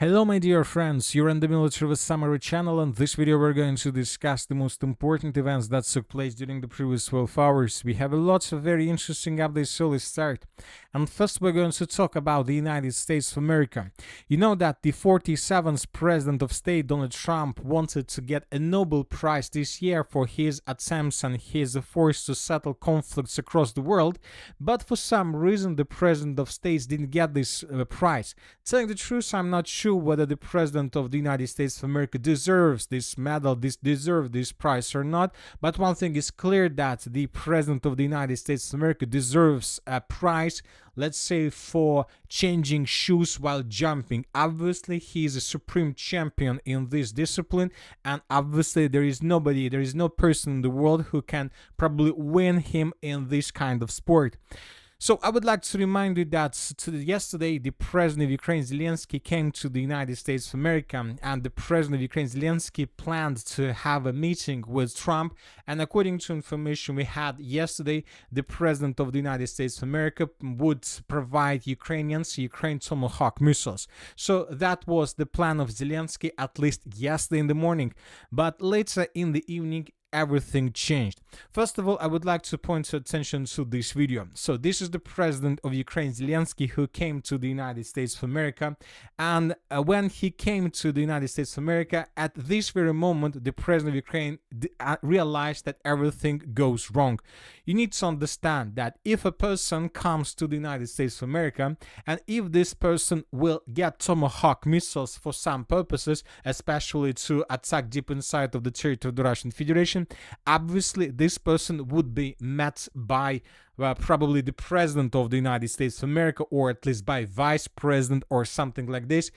Hello my dear friends, you're in the Military Summary channel, and this video we're going to discuss the most important events that took place during the previous 12 hours. We have lots of very interesting updates, so let's start. And first we're going to talk about the United States of America. You know that the 47th President of State, Donald Trump, wanted to get a Nobel Prize this year for his attempts and his efforts to settle conflicts across the world, but for some reason the President of States didn't get this prize. Telling the truth, I'm not sure whether the President of the United States of America deserves this medal, deserves this prize or not, but one thing is clear, that the President of the United States of America deserves a prize, let's say, for changing shoes while jumping. Obviously, he is a supreme champion in this discipline, and obviously there is no person in the world who can probably win him in this kind of sport. So I would like to remind you that yesterday the President of Ukraine, Zelensky, came to the United States of America, and the President of Ukraine, Zelensky, planned to have a meeting with Trump. And according to information we had yesterday, the President of the United States of America would provide Ukraine Tomahawk missiles. So that was the plan of Zelensky, at least yesterday in the morning. But later in the evening, everything changed. First of all, I would like to point your attention to this video. So this is the President of Ukraine, Zelensky, who came to the United States of America. And when he came to the United States of America, at this very moment, the President of Ukraine realized that everything goes wrong. You need to understand that if a person comes to the United States of America, and if this person will get Tomahawk missiles for some purposes, especially to attack deep inside of the territory of the Russian Federation, obviously this person would be met by probably the President of the United States of America, or at least by Vice President or something like this.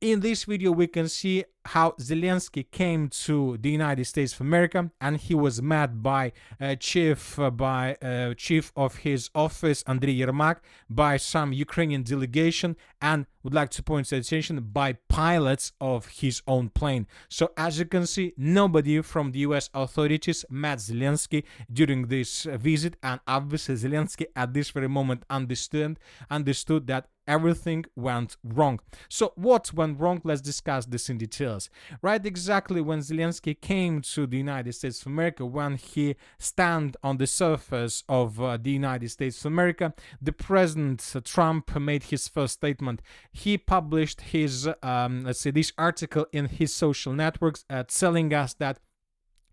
In this video, we can see how Zelensky came to the United States of America, and he was met by chief of his office, Andriy Yermak, by some Ukrainian delegation, and would like to point to attention, by pilots of his own plane. So as you can see, nobody from the US authorities met Zelensky during this visit, and obviously Zelensky at this very moment understood that everything went wrong. So what went wrong? Let's discuss this in details. Right exactly when Zelensky came to the United States of America, when he stand on the surface of the United States of America, the President Trump made his first statement. He published his, this article in his social networks, telling us that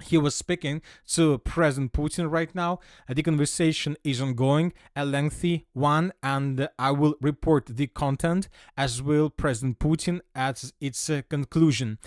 he was speaking to President Putin right now. The conversation is ongoing, a lengthy one, and I will report the content, as will President Putin, at its conclusion.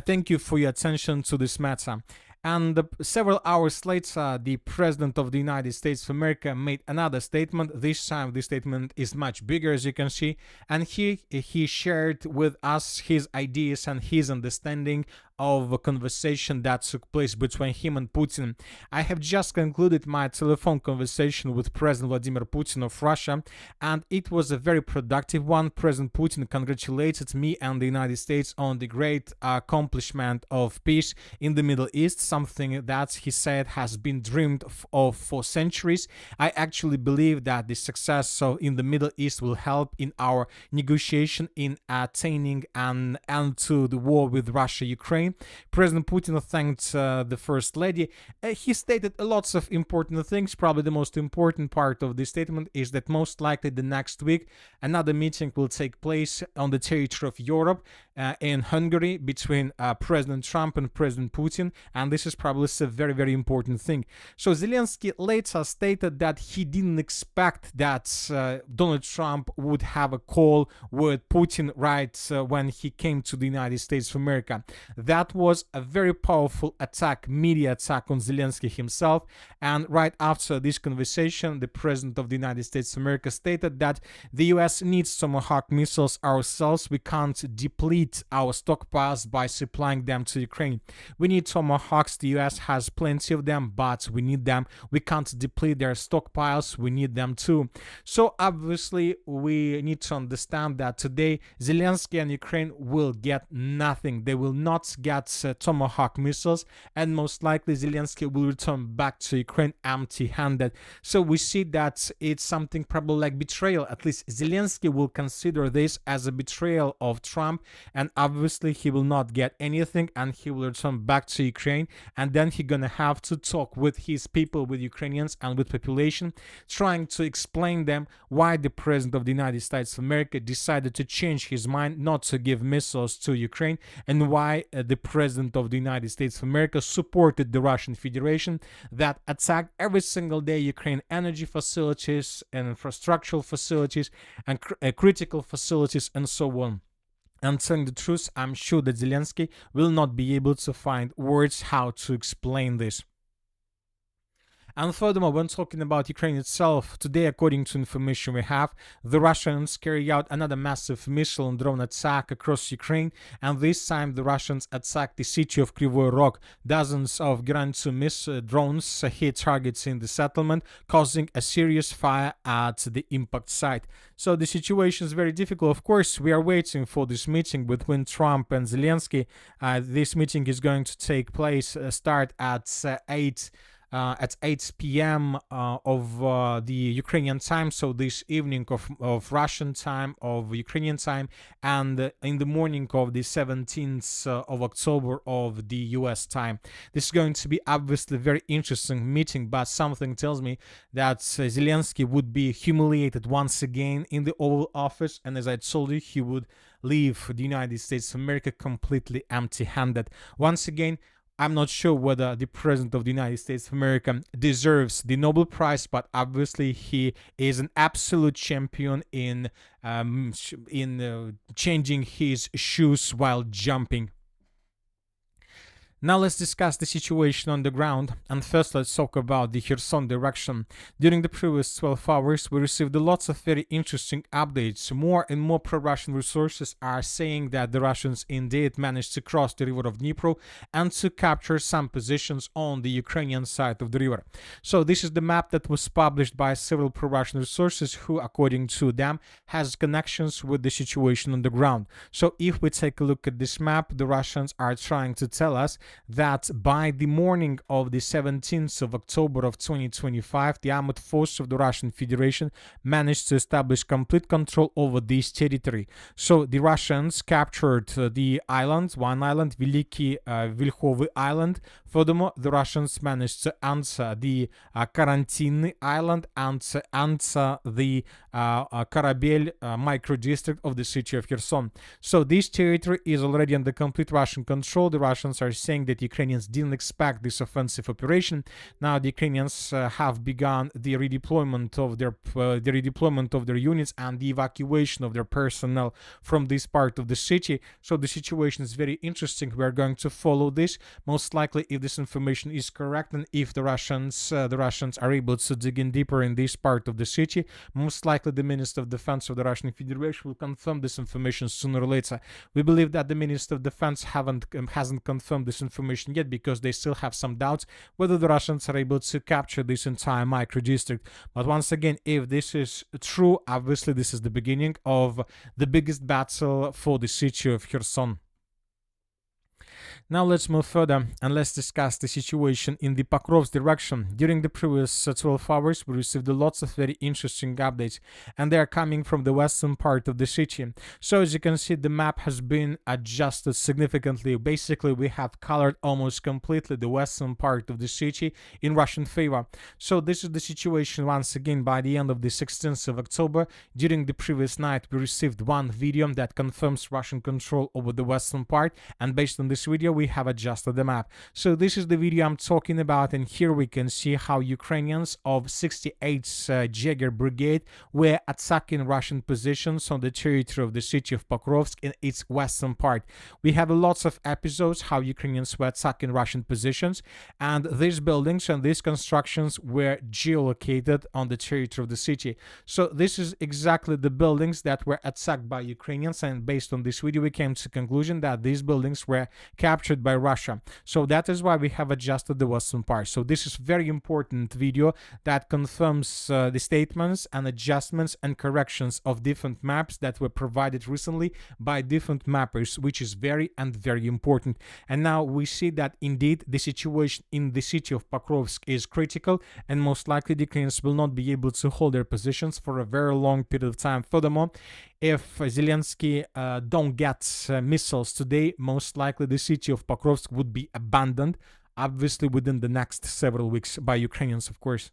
Thank you for your attention to this matter. And several hours later, the President of the United States of America made another statement. This time, the statement is much bigger, as you can see, and he shared with us his ideas and his understanding of a conversation that took place between him and Putin. I have just concluded my telephone conversation with President Vladimir Putin of Russia, and it was a very productive one. President Putin congratulated me and the United States on the great accomplishment of peace in the Middle East, something that he said has been dreamed of for centuries. I actually believe that the success in the Middle East will help in our negotiation in attaining an end to the war with Russia-Ukraine. President Putin thanked the First Lady. He stated lots of important things. Probably the most important part of this statement is that most likely the next week another meeting will take place on the territory of Europe, in Hungary, between President Trump and President Putin, and this is probably a very, very important thing. So Zelensky later stated that he didn't expect that Donald Trump would have a call with Putin right when he came to the United States of America. That was a very powerful attack, media attack on Zelensky himself, and right after this conversation, the President of the United States of America stated that the US needs Tomahawk missiles ourselves. We can't deplete our stockpiles by supplying them to Ukraine. We need Tomahawks. The US has plenty of them, but we need them. We can't deplete their stockpiles. We need them too. So obviously we need to understand that today Zelensky and Ukraine will get nothing. They will not gets Tomahawk missiles, and most likely Zelensky will return back to Ukraine empty-handed. So we see that it's something probably like betrayal. At least Zelensky will consider this as a betrayal of Trump, and obviously he will not get anything, and he will return back to Ukraine, and then he's gonna have to talk with his people, with Ukrainians and with population, trying to explain them why the President of the United States of America decided to change his mind not to give missiles to Ukraine, and why the President of the United States of America supported the Russian Federation that attacked every single day Ukraine energy facilities and infrastructural facilities and critical facilities and so on. And telling the truth, I'm sure that Zelensky will not be able to find words how to explain this. And furthermore, when talking about Ukraine itself, today, according to information we have, the Russians carry out another massive missile and drone attack across Ukraine, and this time the Russians attacked the city of Kryvyi Rog. Dozens of Grand 2 drones hit targets in the settlement, causing a serious fire at the impact site. So the situation is very difficult. Of course, we are waiting for this meeting between Trump and Zelensky. This meeting is going to take place, start at 8 p.m. Of the Ukrainian time, so this evening of Russian time, of Ukrainian time, and in the morning of the 17th of October of the US time. This is going to be obviously a very interesting meeting, but something tells me that Zelensky would be humiliated once again in the Oval Office, and as I told you, he would leave the United States of America completely empty-handed. Once again, I'm not sure whether the President of the United States of America deserves the Nobel Prize, but obviously he is an absolute champion in changing his shoes while jumping. Now let's discuss the situation on the ground, and first let's talk about the Kherson direction. During the previous 12 hours, we received lots of very interesting updates. More and more pro-Russian resources are saying that the Russians indeed managed to cross the river of Dnipro and to capture some positions on the Ukrainian side of the river. So this is the map that was published by several pro-Russian resources who, according to them, has connections with the situation on the ground. So if we take a look at this map, the Russians are trying to tell us that by the morning of the 17th of October of 2025, the armed force of the Russian Federation managed to establish complete control over this territory. So the Russians captured the island, one island, Veliki Vilhovy Island. Furthermore, the Russians managed to answer the Karantiny Island and to answer the Korabel micro-district of the city of Kherson. So this territory is already under complete Russian control. The Russians are saying that Ukrainians didn't expect this offensive operation. Now the Ukrainians have begun the redeployment of their units and the evacuation of their personnel from this part of the city. So the situation is very interesting. We are going to follow this. Most likely, if this information is correct, and if the Russians are able to dig in deeper in this part of the city, most likely the Minister of Defense of the Russian Federation will confirm this information sooner or later. We believe that the Minister of Defense hasn't confirmed this information yet because they still have some doubts whether the Russians are able to capture this entire micro-district. But once again, if this is true, obviously this is the beginning of the biggest battle for the city of Kherson. Now let's move further and let's discuss the situation in the Pokrovsk direction. During the previous 12 hours, we received lots of very interesting updates, and they are coming from the western part of the city. So as you can see, the map has been adjusted significantly. Basically, we have colored almost completely the western part of the city in Russian favor. So this is the situation once again by the end of the 16th of October. During the previous night, we received one video that confirms Russian control over the western part, and based on this video, we have adjusted the map. So this is the video I'm talking about, and here we can see how Ukrainians of 68th Jaeger Brigade were attacking Russian positions on the territory of the city of Pokrovsk in its western part. We have lots of episodes how Ukrainians were attacking Russian positions, and these buildings and these constructions were geolocated on the territory of the city. So this is exactly the buildings that were attacked by Ukrainians, and based on this video we came to the conclusion that these buildings were captured captured by Russia. So that is why we have adjusted the western part. So this is very important video that confirms the statements and adjustments and corrections of different maps that were provided recently by different mappers, which is very important. And now we see that indeed the situation in the city of Pokrovsk is critical, and most likely the Ukrainians will not be able to hold their positions for a very long period of time. Furthermore, if Zelensky don't get missiles today, most likely the city of Pokrovsk would be abandoned, obviously within the next several weeks, by Ukrainians, of course.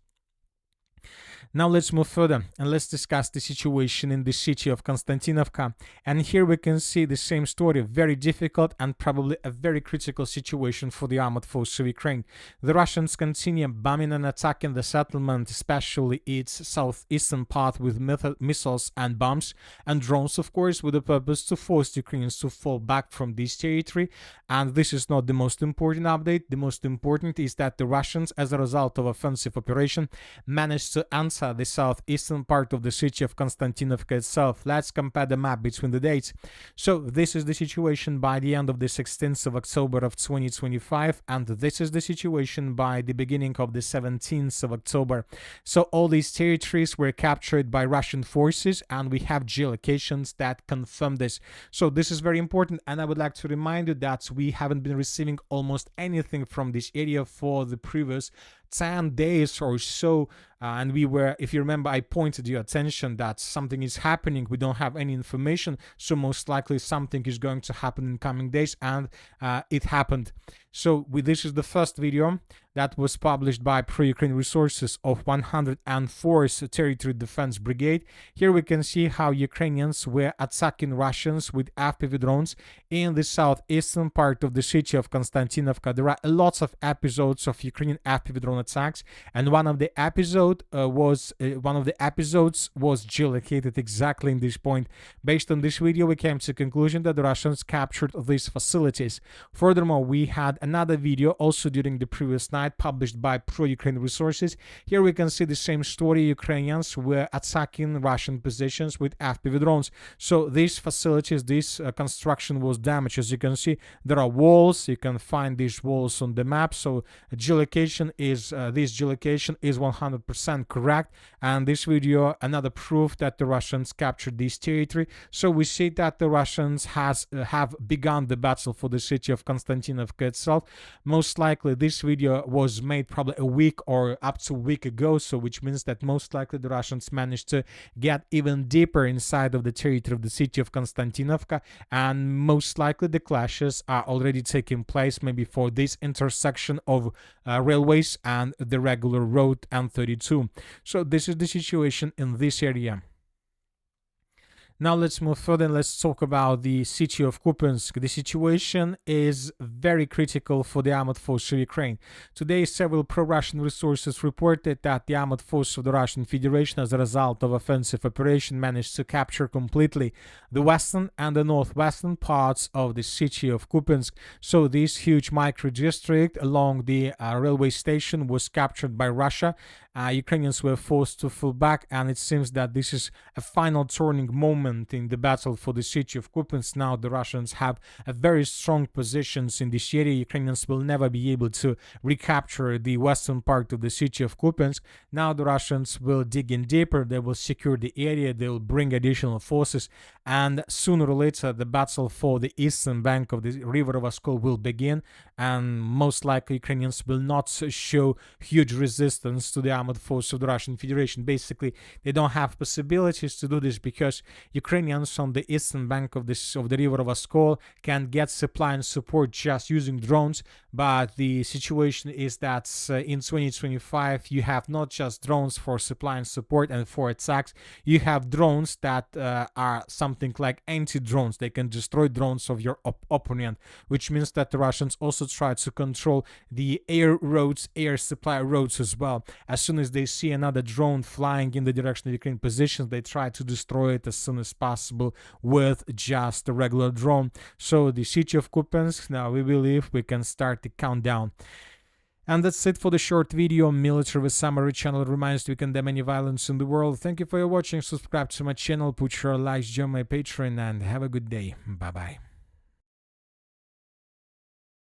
Now let's move further and let's discuss the situation in the city of Konstantinovka. And here we can see the same story, very difficult and probably a very critical situation for the armored forces of Ukraine. The Russians continue bombing and attacking the settlement, especially its southeastern part, with missiles and bombs and drones, of course, with the purpose to force the Ukrainians to fall back from this territory. And this is not the most important update. The most important is that the Russians, as a result of offensive operation, managed to answer the southeastern part of the city of Konstantinovka itself. Let's compare the map between the dates. So this is the situation by the end of the 16th of October of 2025, and this is the situation by the beginning of the 17th of October. So all these territories were captured by Russian forces, and we have geolocations that confirm this. So this is very important, and I would like to remind you that we haven't been receiving almost anything from this area for the previous 10 days or so, and we were, if you remember, I pointed your attention that something is happening. We don't have any information, so most likely something is going to happen in coming days, and it happened. So this is the first video that was published by pro-Ukraine resources of 104th Territory Defense Brigade. Here we can see how Ukrainians were attacking Russians with FPV drones in the southeastern part of the city of Konstantinovka. There are lots of episodes of Ukrainian FPV drone attacks, and one of the episodes was geolocated exactly in this point. Based on this video, we came to the conclusion that the Russians captured these facilities. Furthermore, we had another video also during the previous night published by pro-Ukraine resources. Here we can see the same story. Ukrainians were attacking Russian positions with FPV drones. So these facilities, this construction was damaged. As you can see, there are walls. You can find these walls on the map. So geolocation is this geolocation is 100% correct. And this video, another proof that the Russians captured this territory. So we see that the Russians have begun the battle for the city of Konstantinovka itself. Most likely this video was made probably a week or up to a week ago, so which means that most likely the Russians managed to get even deeper inside of the territory of the city of Konstantinovka, and most likely the clashes are already taking place, maybe for this intersection of railways and the regular road M32. So this is the situation in this area. Now let's move further and let's talk about the city of Kupiansk. The situation is very critical for the armored forces of Ukraine. Today, several pro-Russian resources reported that the armored forces of the Russian Federation, as a result of offensive operation, managed to capture completely the western and the northwestern parts of the city of Kupiansk. So this huge micro-district along the railway station was captured by Russia. Ukrainians were forced to fall back, and it seems that this is a final turning moment in the battle for the city of Kupiansk. Now the Russians have a very strong positions in this area. Ukrainians will never be able to recapture the western part of the city of Kupiansk. Now the Russians will dig in deeper. They will secure the area. They will bring additional forces, and sooner or later the battle for the eastern bank of the river of Oskol will begin, and most likely Ukrainians will not show huge resistance to the armored force of the Russian Federation. Basically, they don't have possibilities to do this because Ukrainians on the eastern bank of the river of Oskol can get supply and support just using drones. But the situation is that in 2025 you have not just drones for supply and support and for attacks. You have drones that are something like anti-drones. They can destroy drones of your opponent, which means that the Russians also try to control the air roads, air supply roads as well. As soon as they see another drone flying in the direction of Ukraine positions, they try to destroy it as soon as possible with just a regular drone. So the city of Kupiansk, now we believe we can start the countdown. And that's it for the short video. Military Summary channel reminds you, we condemn any violence in the world. Thank you for your watching. Subscribe to my channel, put your likes, join my Patreon, and have a good day. Bye bye.